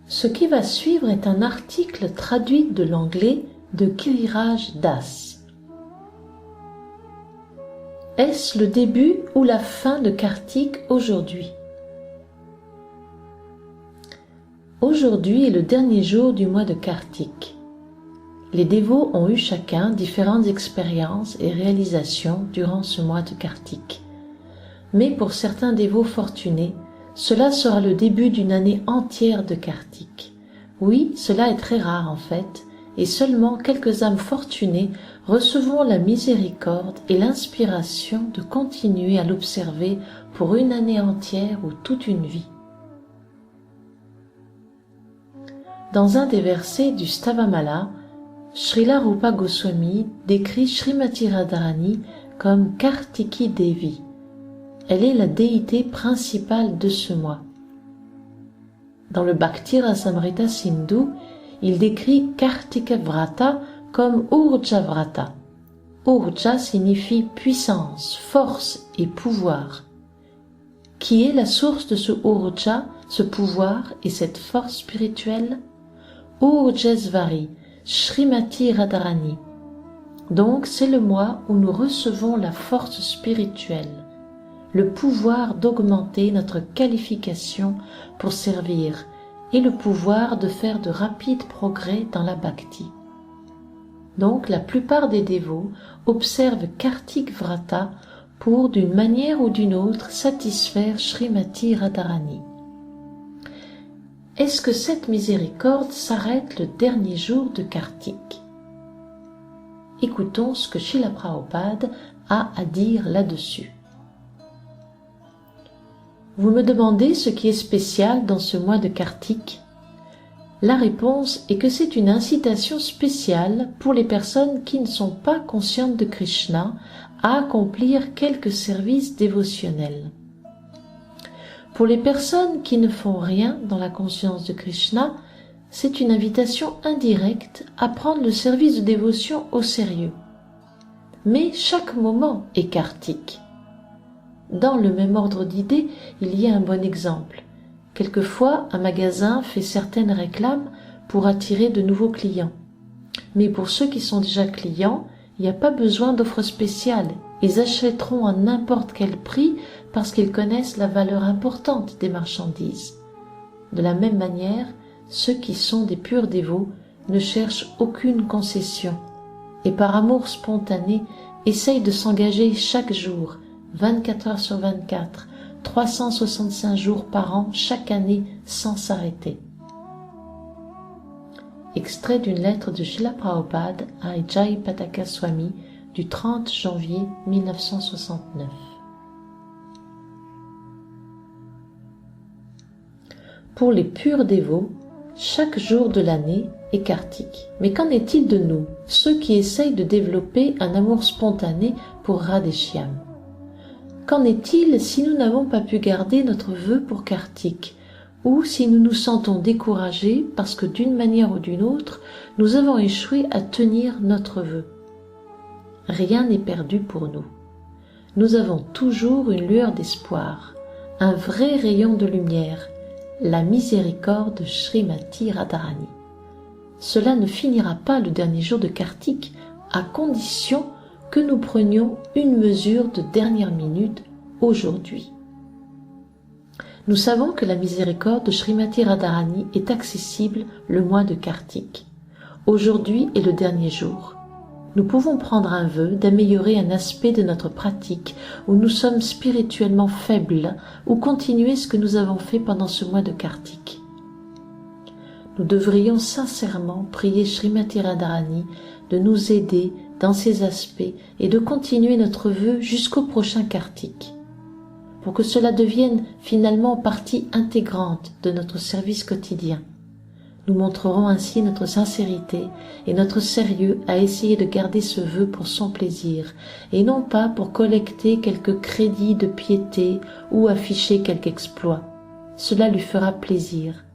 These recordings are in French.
Ce qui va suivre est un article traduit de l'anglais de Giriraj Das. Est-ce le début ou la fin de Kartik aujourd'hui? Aujourd'hui est le dernier jour du mois de Kartik. Les dévots ont eu chacun différentes expériences et réalisations durant ce mois de Kartik. Mais pour certains dévots fortunés, cela sera le début d'une année entière de Kartik. Oui, cela est très rare en fait, et seulement quelques âmes fortunées recevront la miséricorde et l'inspiration de continuer à l'observer pour une année entière ou toute une vie. Dans un des versets du Stavamala, Srila Rupa Goswami décrit Srimati Radharani comme Kartiki Devi. Elle est la déité principale de ce mois. Dans le Bhakti Rasamrita Sindhu, il décrit Kartika Vrata comme Urja Vrata. Urja signifie puissance, force et pouvoir. Qui est la source de ce Urja, ce pouvoir et cette force spirituelle? Urjesvari, Srimati Radharani. Donc c'est le mois où nous recevons la force spirituelle, le pouvoir d'augmenter notre qualification pour servir et le pouvoir de faire de rapides progrès dans la bhakti. Donc la plupart des dévots observent Kartik Vrata pour, d'une manière ou d'une autre, satisfaire Srimati Radharani. Est-ce que cette miséricorde s'arrête le dernier jour de Kartik? Écoutons ce que Srila Prabhupada a à dire là-dessus. Vous me demandez ce qui est spécial dans ce mois de Kartik? La réponse est que c'est une incitation spéciale pour les personnes qui ne sont pas conscientes de Krishna à accomplir quelques services dévotionnels. Pour les personnes qui ne font rien dans la conscience de Krishna, c'est une invitation indirecte à prendre le service de dévotion au sérieux. Mais chaque moment est Kartik. Dans le même ordre d'idées, il y a un bon exemple. Quelquefois, un magasin fait certaines réclames pour attirer de nouveaux clients. Mais pour ceux qui sont déjà clients, il n'y a pas besoin d'offres spéciales. Ils achèteront à n'importe quel prix parce qu'ils connaissent la valeur importante des marchandises. De la même manière, ceux qui sont des purs dévots ne cherchent aucune concession et par amour spontané essayent de s'engager chaque jour, 24 heures sur 24, 365 jours par an, chaque année, sans s'arrêter. Extrait d'une lettre de Srila Prabhupada à Jai Pataka Swami du 30 janvier 1969. Pour les purs dévots, chaque jour de l'année est Kartik. Mais qu'en est-il de nous, ceux qui essayent de développer un amour spontané pour Radheshyam? Qu'en est-il si nous n'avons pas pu garder notre vœu pour Kartik, ou si nous nous sentons découragés parce que d'une manière ou d'une autre, nous avons échoué à tenir notre vœu? Rien n'est perdu pour nous. Nous avons toujours une lueur d'espoir, un vrai rayon de lumière, la miséricorde de Srimati Radharani. Cela ne finira pas le dernier jour de Kartik, à condition que nous prenions une mesure de dernière minute aujourd'hui. Nous savons que la miséricorde de Srimati Radharani est accessible le mois de Kartik. Aujourd'hui est le dernier jour. Nous pouvons prendre un vœu d'améliorer un aspect de notre pratique où nous sommes spirituellement faibles ou continuer ce que nous avons fait pendant ce mois de Kartik. Nous devrions sincèrement prier Srimati Radharani de nous aider dans ces aspects et de continuer notre vœu jusqu'au prochain Kartik, pour que cela devienne finalement partie intégrante de notre service quotidien. Nous montrerons ainsi notre sincérité et notre sérieux à essayer de garder ce vœu pour son plaisir, et non pas pour collecter quelques crédits de piété ou afficher quelque exploit. Cela lui fera plaisir.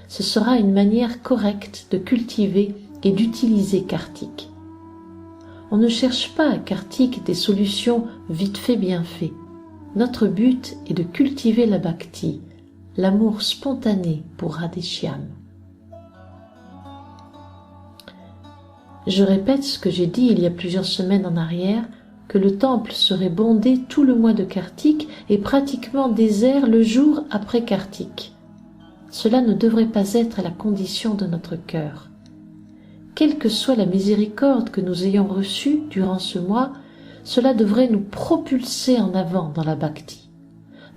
Ce sera une manière correcte de cultiver et d'utiliser Kartik. On ne cherche pas à Kartik des solutions vite fait bien fait. Notre but est de cultiver la bhakti, l'amour spontané pour Radheshyam. Je répète ce que j'ai dit il y a plusieurs semaines en arrière, que le temple serait bondé tout le mois de Kartik et pratiquement désert le jour après Kartik. Cela ne devrait pas être la condition de notre cœur. Quelle que soit la miséricorde que nous ayons reçue durant ce mois, cela devrait nous propulser en avant dans la bhakti.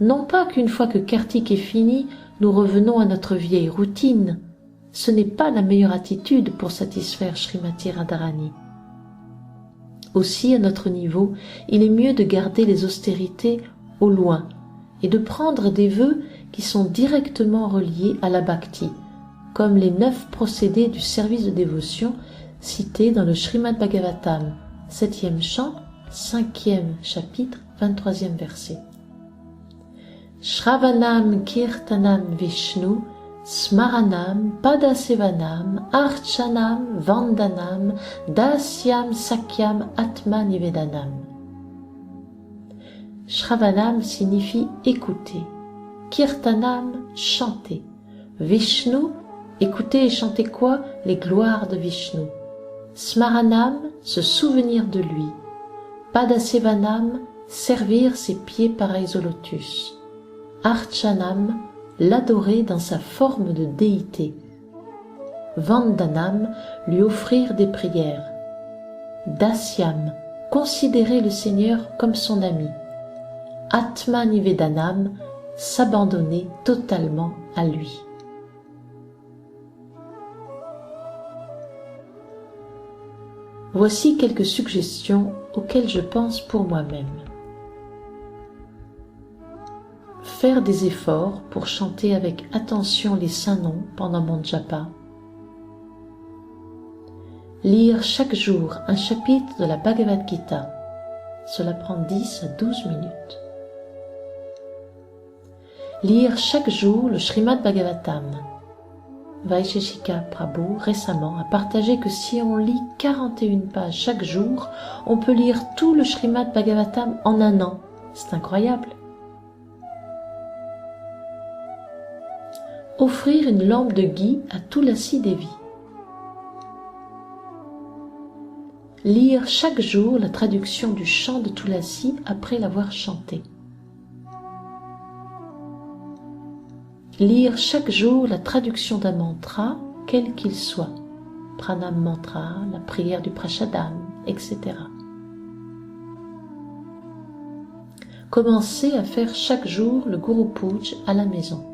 Non pas qu'une fois que Kartik est fini, nous revenons à notre vieille routine. Ce n'est pas la meilleure attitude pour satisfaire Srimati Radharani. Aussi, à notre niveau, il est mieux de garder les austérités au loin et de prendre des vœux qui sont directement reliés à la bhakti, comme les 9 procédés du service de dévotion cités dans le Srimad Bhagavatam, 7e chant, 5e chapitre, 23e verset. Shravanam Kirtanam Vishnu, Smaranam, Padasevanam, Archanam, Vandanam, Dasyam, Sakyam, Atma Nivedanam. Shravanam signifie écouter, Kirtanam, chanter, Vishnu, écouter et chanter quoi? Les gloires de Vishnu. Smaranam, se souvenir de lui. Padasevanam, servir ses pieds pareils au lotus. Archanam, l'adorer dans sa forme de déité. Vandanam, lui offrir des prières. Dasyam, considérer le Seigneur comme son ami. Atma Nivedanam, s'abandonner totalement à lui. Voici quelques suggestions auxquelles je pense pour moi-même. Faire des efforts pour chanter avec attention les saints noms pendant mon japa. Lire chaque jour un chapitre de la Bhagavad Gita. Cela prend 10 à 12 minutes. Lire chaque jour le Srimad Bhagavatam. Vaisheshika Prabhu récemment a partagé que si on lit 41 pages chaque jour, on peut lire tout le Srimad Bhagavatam en un an. C'est incroyable. Offrir une lampe de ghee à Tulasi Devi. Lire chaque jour la traduction du chant de Tulasi après l'avoir chanté. Lire chaque jour la traduction d'un mantra, quel qu'il soit, pranam mantra, la prière du prashadam, etc. Commencez à faire chaque jour le Guru Puja à la maison.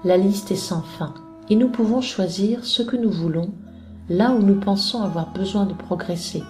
La liste est sans fin et nous pouvons choisir ce que nous voulons là où nous pensons avoir besoin de progresser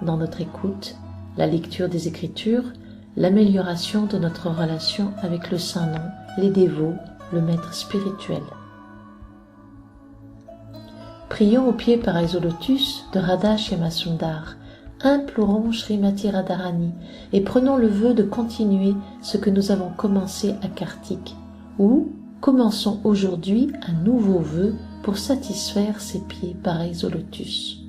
dans notre écoute, la lecture des Écritures, l'amélioration de notre relation avec le Saint-Nom, les dévots, le maître spirituel. Prions aux pieds pareils au lotus de Radha Shyamasundar, implorons Srimati Radharani et prenons le vœu de continuer ce que nous avons commencé à Kartik, ou commençons aujourd'hui un nouveau vœu pour satisfaire ses pieds pareils au lotus.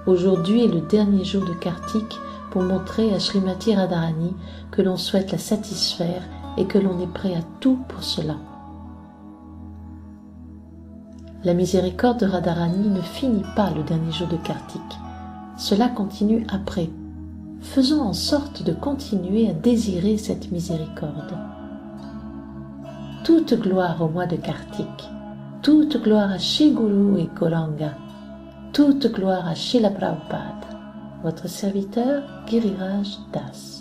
Aujourd'hui est le dernier jour de Kartik pour montrer à Srimati Radharani que l'on souhaite la satisfaire et que l'on est prêt à tout pour cela. La miséricorde de Radharani ne finit pas le dernier jour de Kartik. Cela continue après. Faisons en sorte de continuer à désirer cette miséricorde. Toute gloire au mois de Kartik, toute gloire à Shri Guru et Gauranga, toute gloire à Srila Prabhupada. Votre serviteur Giriraj Das.